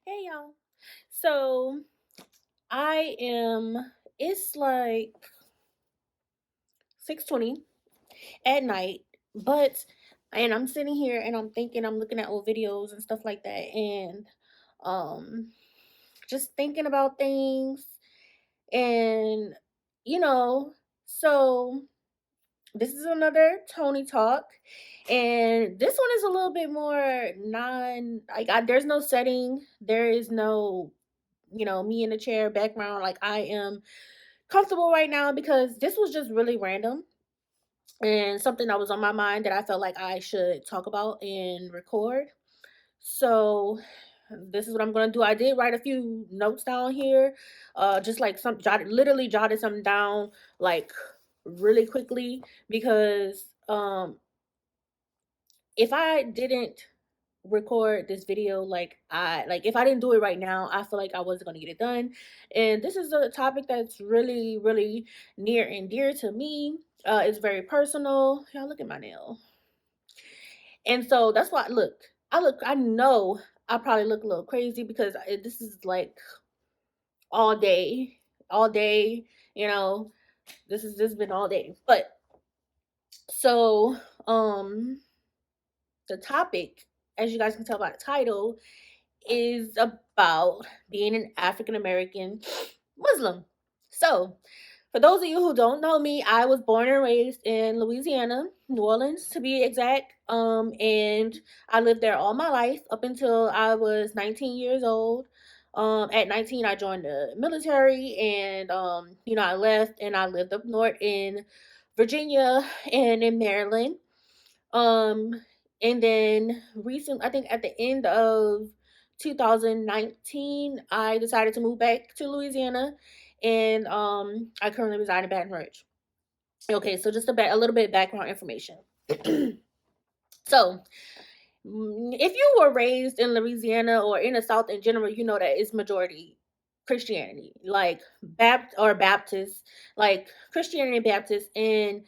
Hey y'all. So it's like 6:20 at night, but and I'm sitting here and I'm thinking, I'm looking at old videos and stuff like that, and um just thinking about things, and you know, so this is another Tony talk, and this one is a little bit more there's no setting, there is no, me in the chair background. Like, I am comfortable right now because this was just really random and something that was on my mind that I felt like I should talk about and record. So this is what I'm gonna do. I did write a few notes down here, just like literally jotted something down like really quickly, because if I didn't record this video, like if I didn't do it right now, I feel like I wasn't going to get it done. And this is a topic that's really, really near and dear to me. It's very personal. Y'all, look at my nail. And so that's why I know I probably look a little crazy because this is like all day, all day, you know, this has been all day. But so the topic, as you guys can tell by the title, is about being an African American Muslim. So, for those of you who don't know me, I was born and raised in Louisiana, New Orleans to be exact. And I lived there all my life up until I was 19 years old. At 19, I joined the military, and I left and I lived up north in Virginia and in Maryland. Um, and then recently, I think at the end of 2019, I decided to move back to Louisiana, and I currently reside in Baton Rouge. Okay, so just a little bit of background information. So, if you were raised in Louisiana or in the South in general, you know that it's majority Christianity, like Baptist, like Christianity and Baptist, and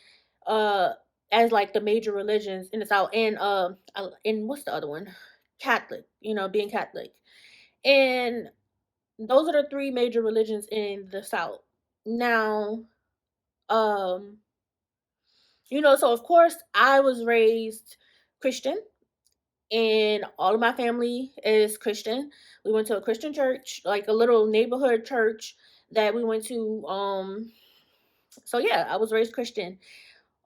uh, as like the major religions in the South, and what's the other one? Catholic, being Catholic, and those are the three major religions in the South. Now, um, so of course I was raised Christian, and all of my family is Christian. We went to a Christian church, like a little neighborhood church that we went to. So yeah, I was raised Christian.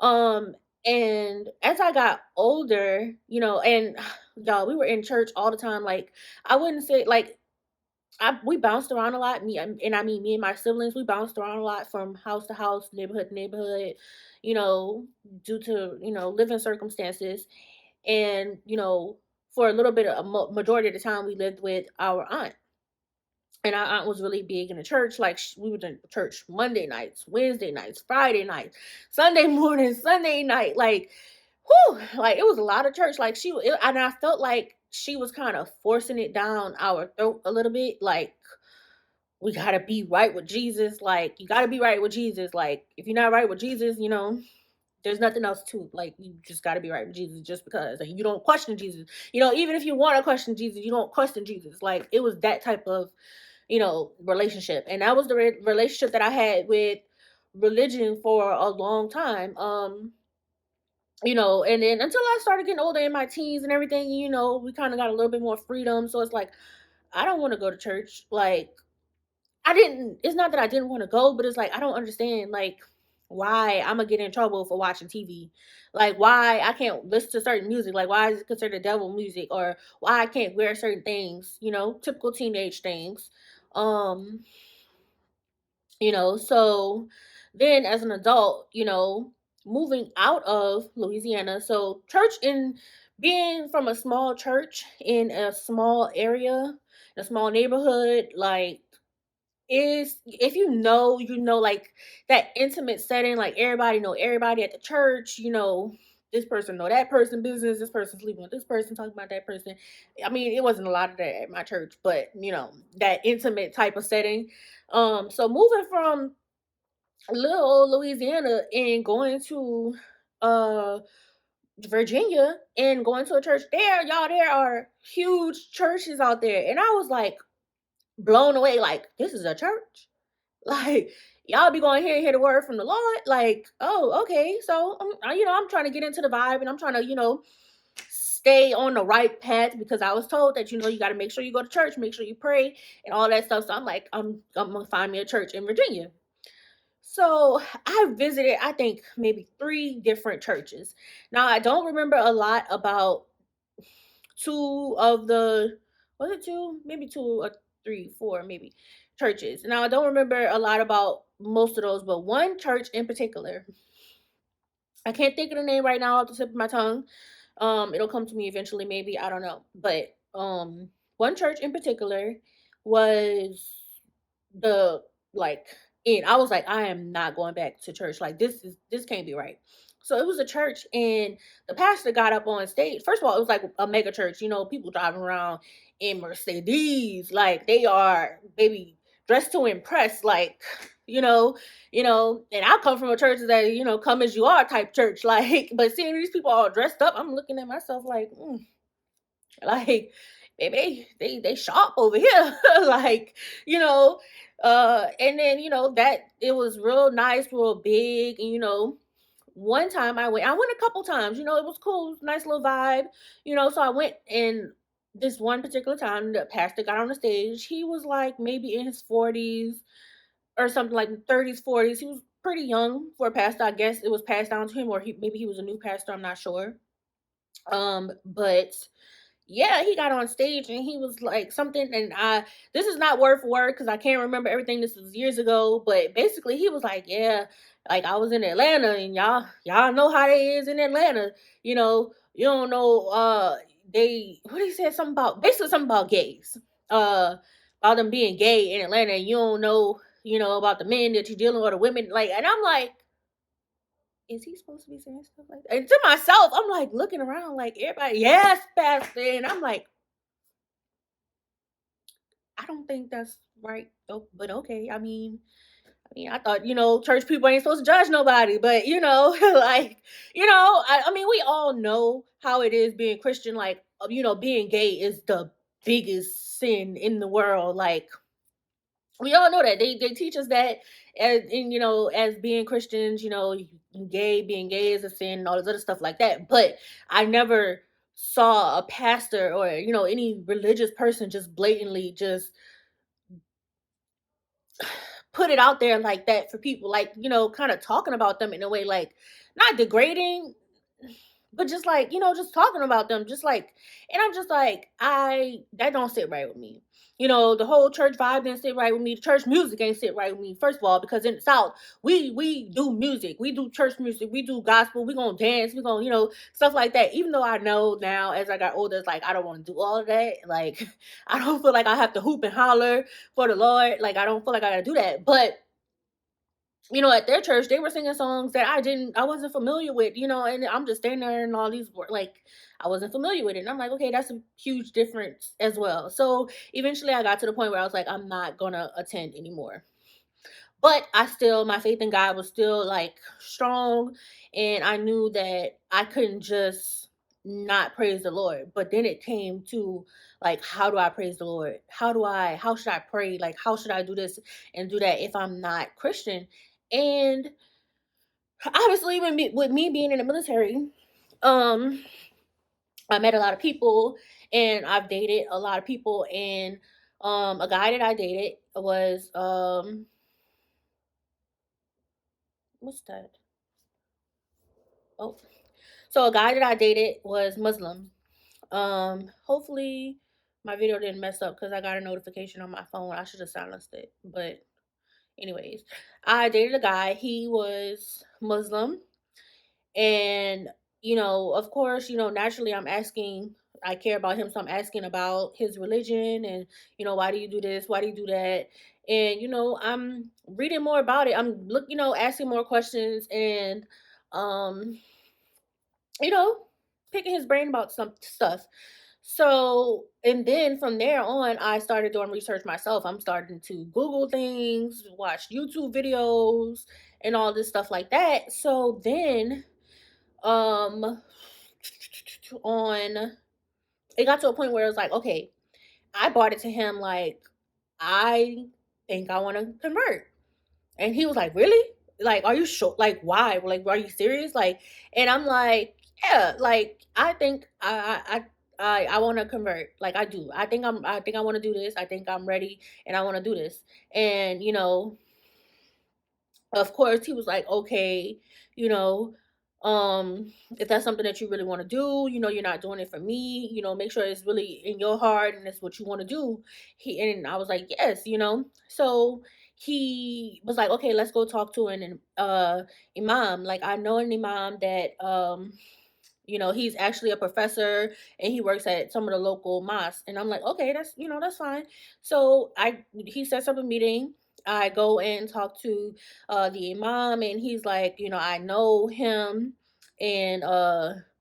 Um, and as I got older, and y'all, we were in church all the time. Like, I wouldn't say like we bounced around a lot. Me and my siblings, we bounced around a lot from house to house, neighborhood to neighborhood, you know, due to living circumstances. And for a little bit of majority of the time we lived with our aunt, and our aunt was really big in the church. Like, we were in church Monday nights, Wednesday nights, Friday nights, Sunday morning, Sunday night. Like, whew, like it was a lot of church. Like, and I felt like she was kind of forcing it down our throat a little bit. Like, we gotta be right with Jesus. Like, you gotta be right with Jesus. Like, if you're not right with Jesus, there's nothing else to, like, you just got to be right with Jesus just because. Like, you don't question Jesus. Even if you want to question Jesus, you don't question Jesus. Like, it was that type of, relationship. And that was the relationship that I had with religion for a long time. And then until I started getting older in my teens and everything, we kind of got a little bit more freedom. So it's like, I don't want to go to church. Like, it's not that I didn't want to go, but it's like, I don't understand, like, why I'm gonna get in trouble for watching TV. Like, why I can't listen to certain music. Like, why is it considered devil music? Or why I can't wear certain things, typical teenage things. Um, so then as an adult, moving out of Louisiana, so being from a small church in a small area, a small neighborhood, like, is, if like that intimate setting, like everybody know everybody at the church, this person know that person business, this person sleeping with this person, talking about that person. I mean, it wasn't a lot of that at my church, but that intimate type of setting. So moving from little old Louisiana and going to uh Virginia and going to a church there, y'all, there are huge churches out there. And I was like blown away, like, this is a church. Like, y'all be going here and hear the word from the Lord. Like, oh, okay. So I'm trying to get into the vibe, and I'm trying to, stay on the right path, because I was told that, you got to make sure you go to church, make sure you pray and all that stuff. So I'm like, I'm gonna find me a church in Virginia. So I visited, I think, maybe three different churches. Now I don't remember a lot about two of the, was it two? Maybe two or three, four, maybe churches. Now I don't remember a lot about most of those, but one church in particular, I can't think of the name right now off the tip of my tongue. It'll come to me eventually, maybe, I don't know. But one church in particular was the like and I was like, I am not going back to church. Like, this can't be right. So it was a church, and the pastor got up on stage. First of all, it was like a mega church, people driving around in Mercedes, like they are baby dressed to impress, like, you know, and I come from a church that, come as you are type church. Like, but seeing these people all dressed up, I'm looking at myself like, like, baby, they shop over here. Like, you know and then, that it was real nice, real big. And one time I went a couple times. It was cool, nice little vibe. So I went, and this one particular time the pastor got on the stage. He was like maybe in his 40s or something, like 30s, 40s. He was pretty young for a pastor. I guess it was passed down to him, or maybe he was a new pastor, I'm not sure. But yeah, he got on stage and he was like something, and this is not word for word because I can't remember everything. This was years ago, but basically he was like, yeah, like I was in Atlanta, and y'all know how they is in Atlanta. You don't know, they, what he said, something about, basically something about gays. About them being gay in Atlanta, and you don't know, about the men that you're dealing with, or the women, like. And I'm like, is he supposed to be saying stuff like that? And to myself, I'm like looking around, like everybody, yes, pastor. And I'm like, I don't think that's right. Oh, but okay. I thought, church people ain't supposed to judge nobody, but like, I mean, we all know how it is being Christian. Like, being gay is the biggest sin in the world. Like, we all know that they teach us that, as being Christians, being gay is a sin and all this other stuff like that. But I never saw a pastor or any religious person just blatantly just put it out there like that for people, like, kind of talking about them in a way, like, not degrading, but just like, just talking about them, just like. And I'm just like, that don't sit right with me. The whole church vibe didn't sit right with me. The church music ain't sit right with me, first of all, because in the South, we do music, we do church music, we do gospel, we gonna dance, we gonna, stuff like that. Even though I know now, as I got older, it's like I don't want to do all of that. Like, I don't feel like I have to hoop and holler for the Lord. Like, I don't feel like I gotta do that. But at their church, they were singing songs that I wasn't familiar with, and I'm just standing there, and all these were like, I wasn't familiar with it. And I'm like, okay, that's a huge difference as well. So eventually I got to the point where I was like, I'm not gonna attend anymore. But my faith in God was still like strong, and I knew that I couldn't just not praise the Lord. But then it came to, like, how do I praise the Lord? How should I pray? Like, how should I do this and do that if I'm not Christian? And obviously, with me being in the military, um, I met a lot of people, and I've dated a lot of people. And a guy that I dated was, what's that? Oh, so a guy that I dated was Muslim. Hopefully my video didn't mess up because I got a notification on my phone. I should have silenced it. But anyways, I dated a guy. He was Muslim. And, of course, naturally I care about him. So I'm asking about his religion and, why do you do this? Why do you do that? And, I'm reading more about it. Asking more questions, and, um, you know, picking his brain about some stuff. So, and then from there on, I started doing research myself. I'm starting to Google things, watch YouTube videos, and all this stuff like that. So then, um, on it got to a point where it was like, okay, I brought it to him like, I think I want to convert. And he was like, really? Like, are you sure? Like, why? Like, are you serious? Like, and I'm like, yeah, like, I think I want to convert. Like, I do. I think I want to do this. I think I'm ready and I want to do this. And, of course he was like, okay, you know if that's something that you really want to do, you're not doing it for me, make sure it's really in your heart and it's what you want to do. And I was like, yes, so he was like, okay, let's go talk to an imam. Like, I know an imam that he's actually a professor and he works at some of the local mosques. And I'm like, okay, that's fine. So he sets up a meeting. I go and talk to the imam, and he's like, I know him, and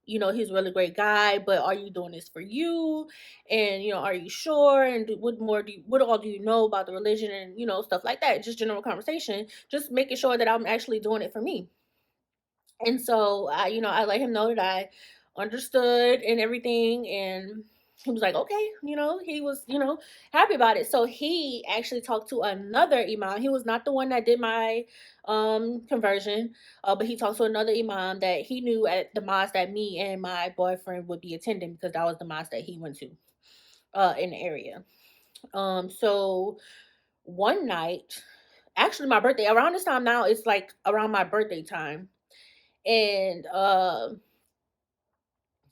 he's a really great guy, but are you doing this for you? And are you sure? And what all do you know about the religion, and stuff like that? Just general conversation, just making sure that I'm actually doing it for me. And so I let him know that I understood and everything, and he was like, okay, he was, happy about it. So he actually talked to another imam. He was not the one that did my conversion, but he talked to another imam that he knew at the mosque that me and my boyfriend would be attending, because that was the mosque that he went to in the area. So one night, actually my birthday, around this time now, it's like around my birthday time. And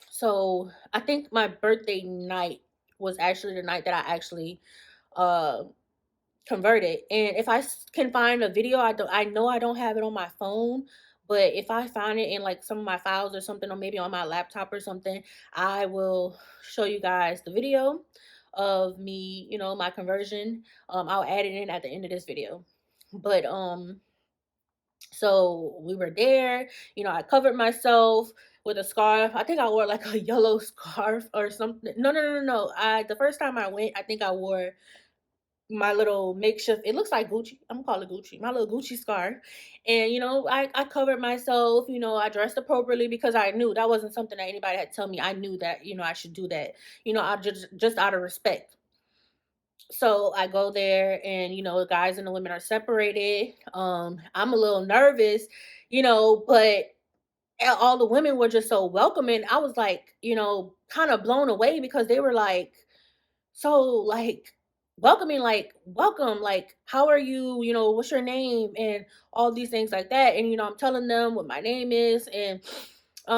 so I think my birthday night was actually the night that I actually uh converted. And if can find a video, I know I don't have it on my phone, but if I find it in like some of my files or something, or maybe on my laptop or something, I will show you guys the video of me, my conversion. I'll add it in at the end of this video. But so we were there, I covered myself with a scarf. I think I wore like a yellow scarf or something. No. The first time I went, I think I wore my little makeshift, it looks like Gucci. I'm gonna call it Gucci, my little Gucci scarf. And I covered myself, I dressed appropriately because I knew that wasn't something that anybody had to tell me. I knew that, I should do that, I just out of respect. So I go there, and the guys and the women are separated. I'm a little nervous, but all the women were just so welcoming. I was like, kind of blown away, because they were like, so like welcoming, like, welcome, like, how are you, what's your name, and all these things like that. And I'm telling them what my name is, and they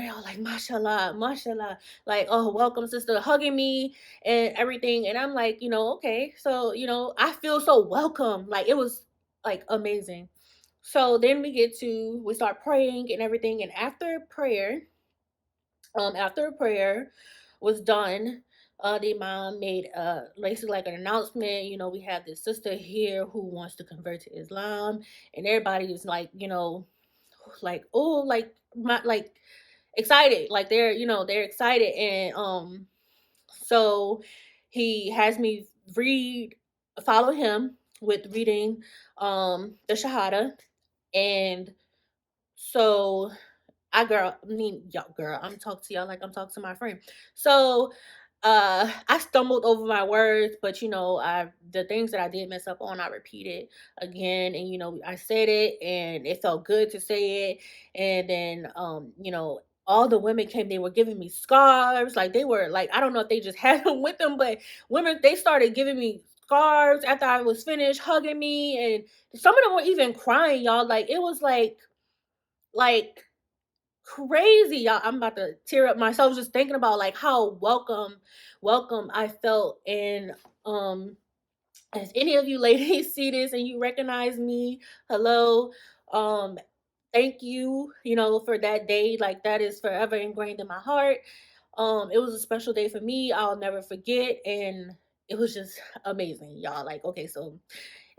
all like, mashallah, mashallah, like, oh, welcome sister, hugging me and everything. And I'm like, okay, so I feel so welcome, like it was like amazing. So then we start praying and everything. And after prayer was done, the imam made basically like an announcement. We have this sister here who wants to convert to Islam, and everybody is like, like, oh, like excited, like they're excited. And so he has me follow him with reading the Shahada. And so I mean, y'all, girl, I'm talking to y'all like I'm talking to my friend. So, I stumbled over my words, but the things that I did mess up on, I repeated again, and I said it, and it felt good to say it. And then, all the women came. They were giving me scarves, like they were like, I don't know if they just had them with them, but women, they started giving me scarves after I was finished, hugging me, and some of them were even crying, y'all. Like it was like crazy, y'all. I'm about to tear up myself just thinking about like how welcome I felt. And if any of you ladies see this and you recognize me, hello. um Thank you, for that day. Like, that is forever ingrained in my heart. It was a special day for me. I'll never forget. And it was just amazing, y'all. Like, okay, so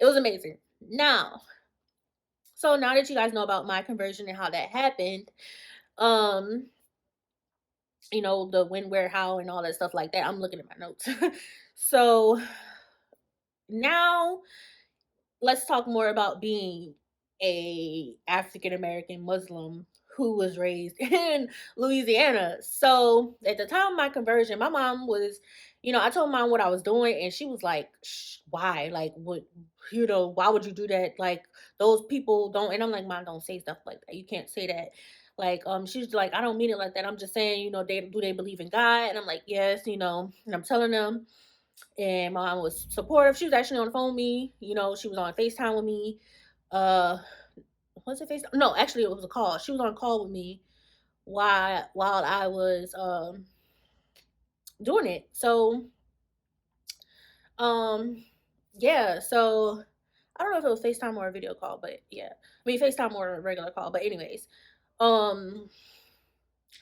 it was amazing. Now that you guys know about my conversion and how that happened, um the when, where, how, and all that stuff like that. I'm looking at my notes. So now let's talk more about being a African American Muslim who was raised in Louisiana. So at the time of my conversion, my mom was, I told mom what I was doing, and she was like, why? Like, what, why would you do that? Like, those people don't, and I'm like, mom, don't say stuff like that. You can't say that. Like, she's like, I don't mean it like that. I'm just saying, they believe in God? And I'm like, yes, and I'm telling them, and my mom was supportive. She was actually on the phone with me. She was on FaceTime with me. Uh, was it FaceTime? No, actually, it was a call. She was on a call with me while I was doing it. So, um, yeah. So I don't know if it was FaceTime or a video call, but yeah, I mean FaceTime or a regular call. But anyways, um,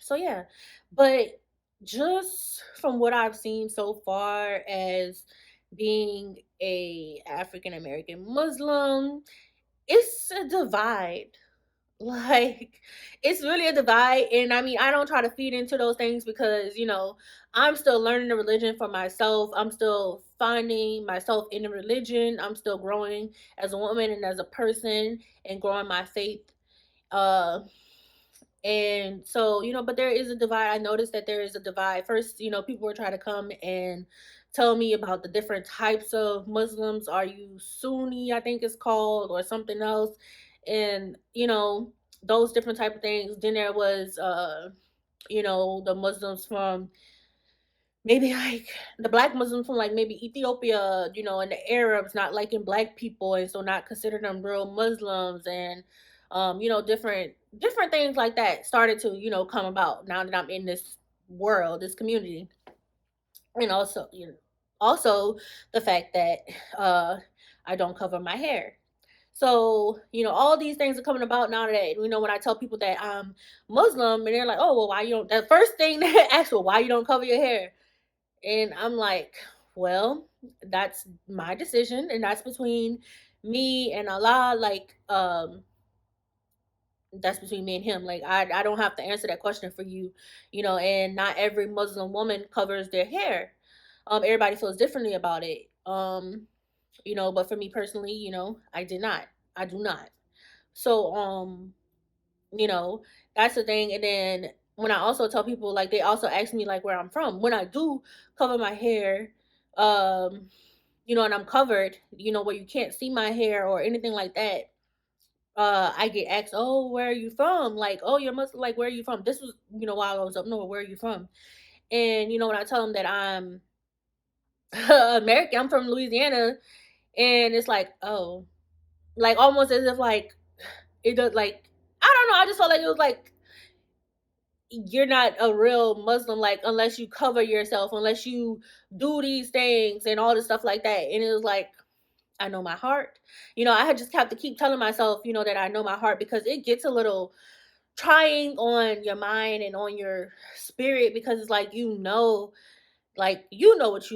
so yeah, but just from what I've seen so far as being a African American Muslim, it's a divide. Like, it's really a divide. And I mean, I don't try to feed into those things because, I'm still learning the religion for myself. I'm still finding myself in the religion. I'm still growing as a woman and as a person and growing my faith. Uh, and so, but there is a divide. I noticed that there is a divide. First, people were trying to come and tell me about the different types of Muslims. Are you Sunni, I think it's called, or something else? And, those different type of things. Then there was, the Muslims from maybe like the black Muslims from like maybe Ethiopia, and the Arabs not liking black people, and so not consider them real Muslims, and different things like that started to come about now that I'm in this world, this community, and also also the fact that uh I don't cover my hair. So, all these things are coming about now that, when I tell people that I'm Muslim, and they're like, oh, well, why you don't, the first thing they ask, well, why you don't cover your hair? And I'm like, well, that's my decision, and that's between me and Allah. Like, that's between me and him. Like, I don't have to answer that question for you, and not every Muslim woman covers their hair. Everybody feels differently about it. But for me personally, I did not. I do not. So, you know, that's the thing. And then when I also tell people, like, they also ask me like where I'm from. When I do cover my hair, um, and I'm covered, where you can't see my hair or anything like that. I get asked, oh, where are you from? Like, oh, you're Muslim. Like, where are you from? This was, while I was up north. Where are you from? And when I tell them that I'm American, I'm from Louisiana, and it's like, oh, like almost as if like it does, like, I don't know. I just felt like it was like you're not a real Muslim, like, unless you cover yourself, unless you do these things and all this stuff like that. And it was like, I know my heart. I had just have to keep telling myself, that I know my heart, because it gets a little trying on your mind and on your spirit, because it's like, what you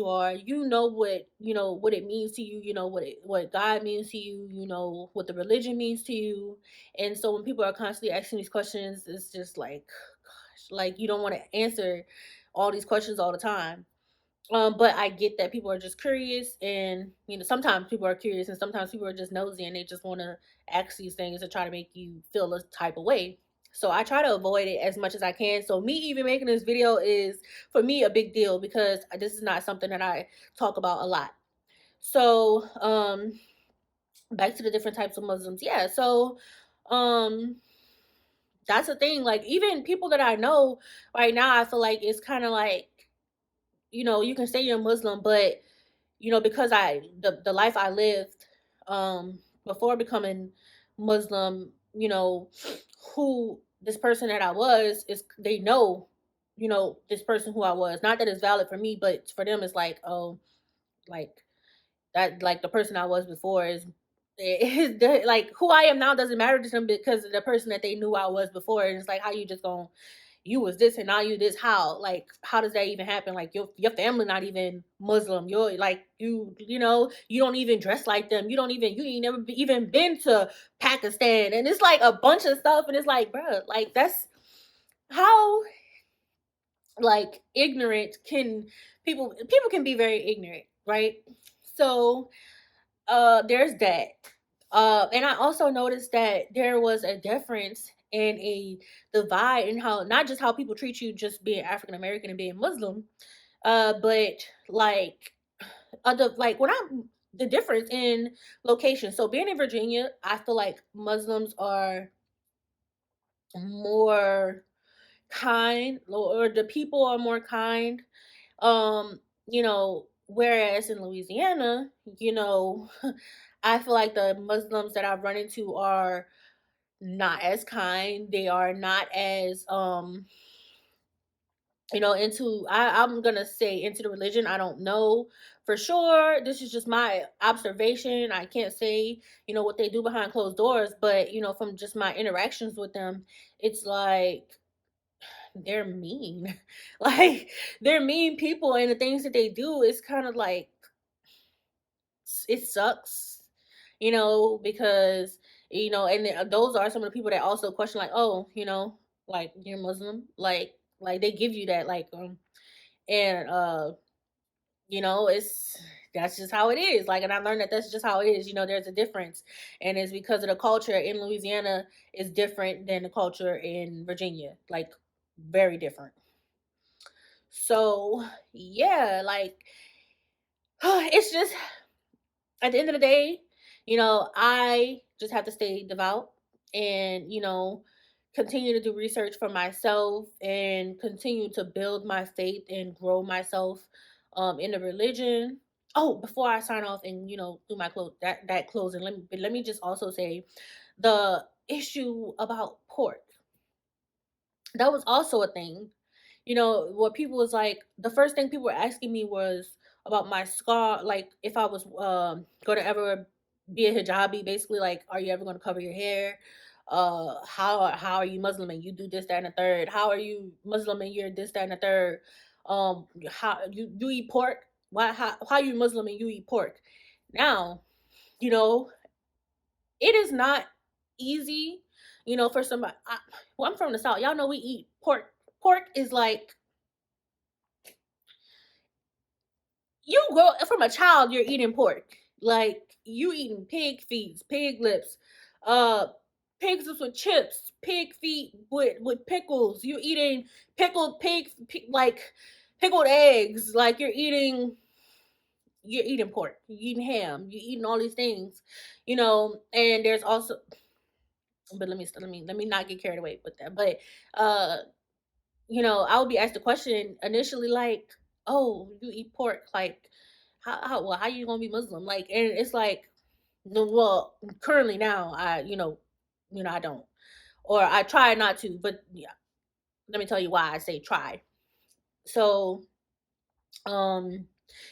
are, what it means to you, what God means to you, what the religion means to you. And so when people are constantly asking these questions, it's just like, gosh, like, you don't want to answer all these questions all the time. But I get that people are just curious, and sometimes people are curious, and sometimes people are just nosy, and they just want to ask these things to try to make you feel a type of way. So I try to avoid it as much as I can. So me even making this video is, for me, a big deal, because this is not something that I talk about a lot. So back to the different types of Muslims. Yeah. So um that's the thing. Like, even people that I know right now, I feel like it's kind of like, you can say you're Muslim, but because the life I lived before becoming Muslim, who this person that I was is, they know, this person who I was. Not that it's valid for me, but for them it's like, oh, like that, like the person I was before is like who I am now doesn't matter to them because of the person that they knew I was before. And it's like, how you just gonna, you was this and now you this, how, like, how does that even happen? Like, your family not even Muslim, you're like, you don't even dress like them, you ain't never even been to Pakistan, and it's like a bunch of stuff, and it's like, bro, like, that's how, like, ignorant can people can be very ignorant, right? So there's that. And I also noticed that there was a difference and a divide in how, not just how people treat you just being African American and being Muslim, but like other, like when I'm, the difference in location. So being in Virginia, I feel like Muslims are more kind, or the people are more kind. Whereas in Louisiana, I feel like the Muslims that I've run into are not as kind. They are not as into, I'm gonna say into the religion. I don't know for sure. This is just my observation. I can't say, what they do behind closed doors, but from just my interactions with them, it's like they're mean. Like they're mean people, and the things that they do is kind of like it sucks, because and those are some of the people that also question, like, oh, like you're Muslim, like they give you that, like, and it's, that's just how it is. Like, and I learned that that's just how it is. There's a difference, and it's because of the culture in Louisiana is different than the culture in Virginia, like very different. So yeah, like it's just, at the end of the day, I just have to stay devout and, continue to do research for myself and continue to build my faith and grow myself in the religion. Oh, before I sign off and, do my that closing, let me just also say the issue about pork. That was also a thing. What people was like, the first thing people were asking me was about my scar, like if I was gonna ever be a hijabi, basically, like, are you ever gonna cover your hair? How are you Muslim and you do this, that, and the third? How are you Muslim and you're this, that, and the third? How you eat pork? Why how you Muslim and you eat pork? Now, you know, it is not easy, for somebody. Well, I'm from the South. Y'all know we eat pork. Pork is like, you grow from a child, you're eating pork. Like you eating pig feet, pig lips, uh, pig lips with chips, pig feet with pickles. You eating pickled like pickled eggs. Like you're eating pork. You're eating ham. You're eating all these things, And there's also, but let me not get carried away with that. But uh, I would be asked the question initially, like, "Oh, you eat pork? Like, how you gonna be Muslim?" Like, and it's like, no, well, currently now, I don't, or I try not to. But yeah, let me tell you why I say try. So, um,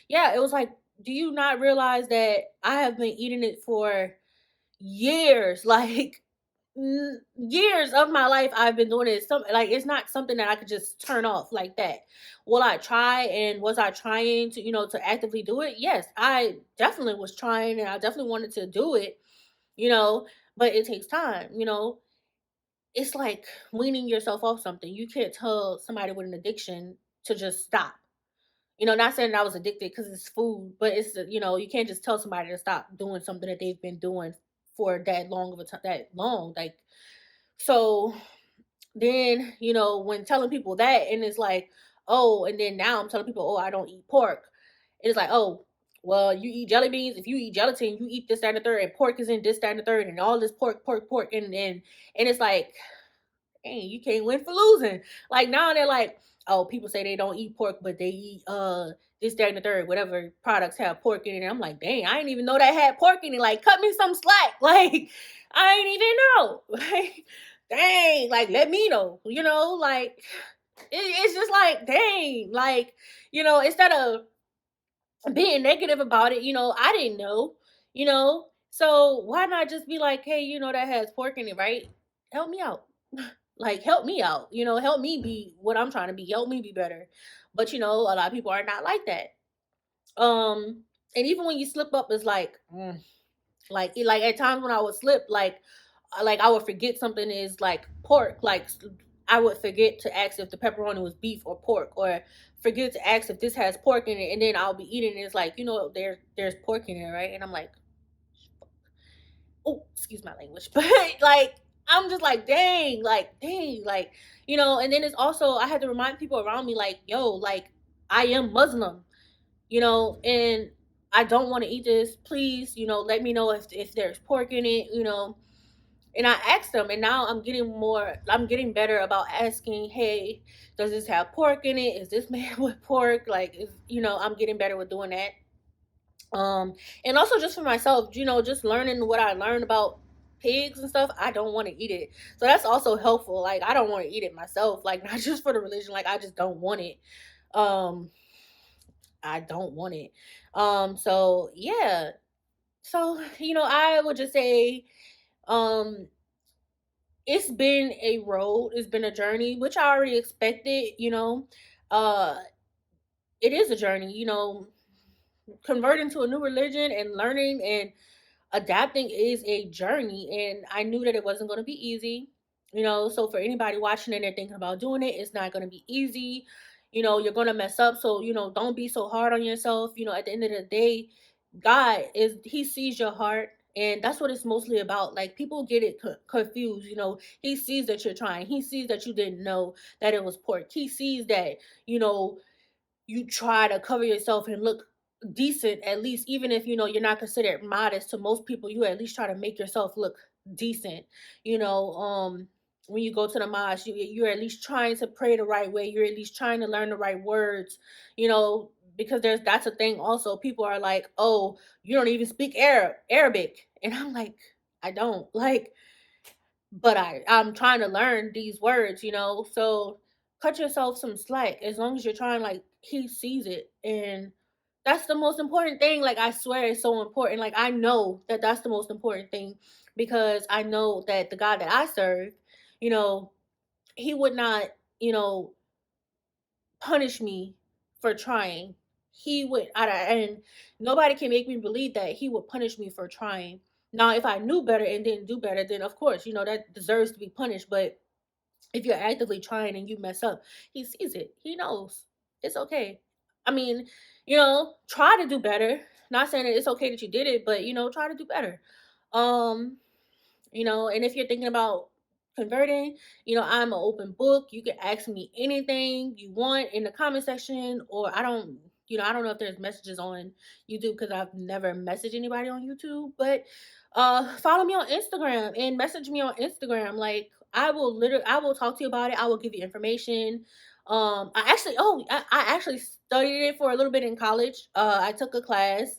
yeah, it was like, do you not realize that I have been eating it for years? Like years of my life I've been doing it. Some, like, it's not something that I could just turn off like that. Will I try, and was I trying to, to actively do it? Yes, I definitely was trying, and I definitely wanted to do it, you know, but it takes time, It's like weaning yourself off something. You can't tell somebody with an addiction to just stop. Not saying that I was addicted because it's food, but it's you can't just tell somebody to stop doing something that they've been doing for that long of a time, that long, like. So then, when telling people that, and it's like, oh, and then now I'm telling people, oh, I don't eat pork. It's like, oh, well, you eat jelly beans. If you eat gelatin, you eat this, that, and the third, and pork is in this, that, and the third, and all this pork, pork, pork, and it's like, dang, you can't win for losing. Like now they're like, oh, people say they don't eat pork, but they eat this, that, and the third, whatever products have pork in it. And I'm like, dang, I didn't even know that had pork in it. Like, cut me some slack. Like, I ain't even know. Like, dang, like let me know. Like it's just like, dang, like, instead of being negative about it, I didn't know, So why not just be like, hey, that has pork in it, right? Help me out. Like, help me out, help me be what I'm trying to be, help me be better. But a lot of people are not like that. And even when you slip up, it's like, like at times when I would slip, like I would forget something is like pork, like I would forget to ask if the pepperoni was beef or pork, or forget to ask if this has pork in it, and then I'll be eating and it's like, there's pork in it, right? And I'm like, oh, excuse my language, but like I'm just like, dang, like, and then it's also, I had to remind people around me, like, yo, like, I am Muslim, and I don't want to eat this. Please, let me know if there's pork in it, And I asked them, and now I'm getting better about asking, hey, does this have pork in it? Is this made with pork? Like, I'm getting better with doing that. And also just for myself, just learning what I learned about pigs and stuff, I don't want to eat it. So that's also helpful. Like, I don't want to eat it myself, like, not just for the religion, like, I just don't want it. Um, I don't want it. So yeah. So, I would just say, um, it's been a road, it's been a journey, which I already expected. Uh, it is a journey, converting to a new religion and learning and adapting is a journey, and I knew that it wasn't going to be easy. So for anybody watching and they're thinking about doing it, it's not going to be easy. You're going to mess up, so don't be so hard on yourself. At the end of the day, God is he sees your heart, and that's what it's mostly about. Like, people get it confused. He sees that you're trying, he sees that you didn't know that it was pork, he sees that you know you try to cover yourself and look decent, at least, even if you're not considered modest to most people, you at least try to make yourself look decent. you know um when you go to the mosque, you're at least trying to pray the right way, you're at least trying to learn the right words. Because that's a thing also. People are like, oh, you don't even speak Arabic, and I'm like, I don't, like, but I'm trying to learn these words, so cut yourself some slack. As long as you're trying, like, he sees it, and that's the most important thing. Like, I swear it's so important. Like, I know that that's the most important thing, because I know that the God that I serve, you know he would not, you know punish me for trying. And nobody can make me believe that he would punish me for trying. Now, if I knew better and didn't do better, then of course, that deserves to be punished. But if you're actively trying and you mess up, he sees it. He knows. It's okay. I mean, try to do better. Not saying that it's okay that you did it, but try to do better. Um, and if you're thinking about converting, I'm an open book. You can ask me anything you want in the comment section, or I don't know if there's messages on YouTube, because I've never messaged anybody on YouTube, but follow me on Instagram and message me on Instagram. Like, I will talk to you about it. I will give you information. I actually studied it for a little bit in college. I took a class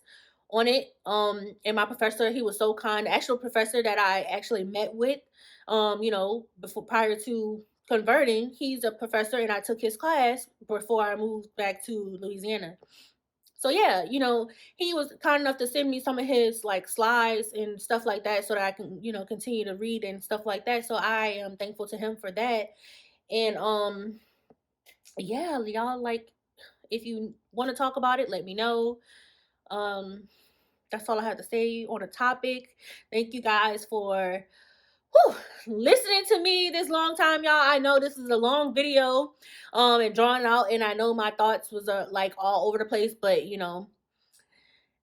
on it. And my professor, he was so kind. The actual professor that I actually met with, before, prior to converting, he's a professor, and I took his class before I moved back to Louisiana. So yeah, he was kind enough to send me some of his, like, slides and stuff like that, so that I can, continue to read and stuff like that. So I am thankful to him for that. And yeah, y'all, like, if you want to talk about it, let me know. Um that's all I have to say on the topic. Thank you guys for whew, listening to me this long time, y'all. I know this is a long video, and drawn out, and I know my thoughts was like all over the place, but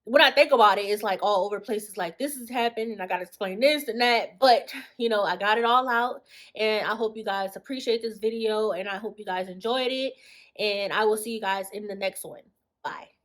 when I think about it, it's like all over places. Like, this has happened, and I got to explain this and that. But I got it all out, and I hope you guys appreciate this video, and I hope you guys enjoyed it. And I will see you guys in the next one. Bye.